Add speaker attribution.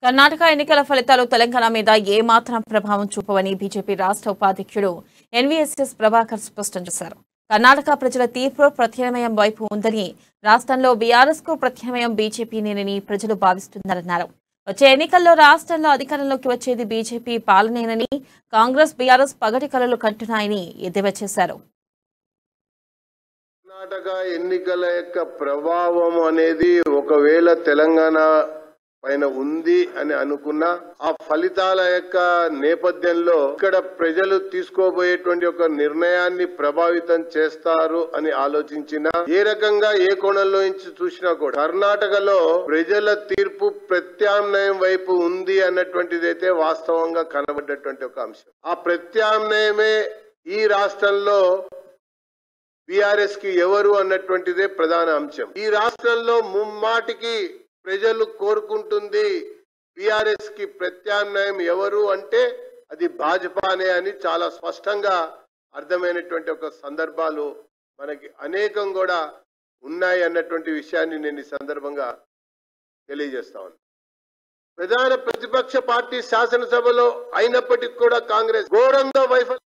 Speaker 1: కర్ణాటక ఎన్నికల ఫలితాలు తెలంగాణ మీద ఏమాత్రం ప్రభావం చూపవని బీజేపీ రాష్ట్ర ఉపాధ్యక్షుడు ఎన్వీఎస్ఎస్ ప్రభాకర్ స్పష్టం చేశారు. కర్ణాటక ప్రజల తీర్పు ప్రత్యామ్నాయం వైపు ఉందని, రాష్ట్రంలో బీఆర్ఎస్ కు ప్రత్యామ్నాయం బీజేపీనేనని ప్రజలు భావిస్తున్నారన్నారు. వచ్చే ఎన్నికల్లో రాష్ట్రంలో అధికారంలోకి వచ్చేది బీజేపీ పాలనేనని, కాంగ్రెస్ బీఆర్ఎస్ పగటి కలలు కంటున్నాయని ఎద్దేవా చేశారు.
Speaker 2: కర్ణాటక ఎన్నికల యొక్క ప్రభావం అనేది ఒకవేళ తెలంగాణ పైన ఉంది అని అనుకున్నా, ఆ ఫలితాల యొక్క నేపథ్యంలో ఇక్కడ ప్రజలు తీసుకోబోయేటువంటి ఒక నిర్ణయాన్ని ప్రభావితం చేస్తారు అని ఆలోచించినా, ఏ రకంగా ఏ కోణంలో నుంచి చూసినా కూడా కర్ణాటకలో ప్రజల తీర్పు ప్రత్యామ్నాయం వైపు ఉంది అన్నటువంటిది అయితే వాస్తవంగా కనబడ్డటువంటి ఒక అంశం. ఆ ప్రత్యామ్నాయమే ఈ రాష్ట్రంలో బీఆర్ఎస్ కి ఎవరు అన్నటువంటిదే ప్రధాన అంశం. ఈ రాష్ట్రంలో ముమ్మాటికి ప్రజలు కోరుకుంటుంది బీఆర్ఎస్ కి ప్రత్యామ్నాయం ఎవరు అంటే అది భాజపానే అని చాలా స్పష్టంగా అర్థమైనటువంటి ఒక సందర్భాలు మనకి అనేకం కూడా ఉన్నాయి అన్నటువంటి విషయాన్ని నేను ఈ సందర్భంగా తెలియజేస్తా ఉన్నాను. ప్రధాన ప్రతిపక్ష పార్టీ శాసనసభలో అయినప్పటికీ కూడా కాంగ్రెస్ ఘోరంగా వైఫల్యం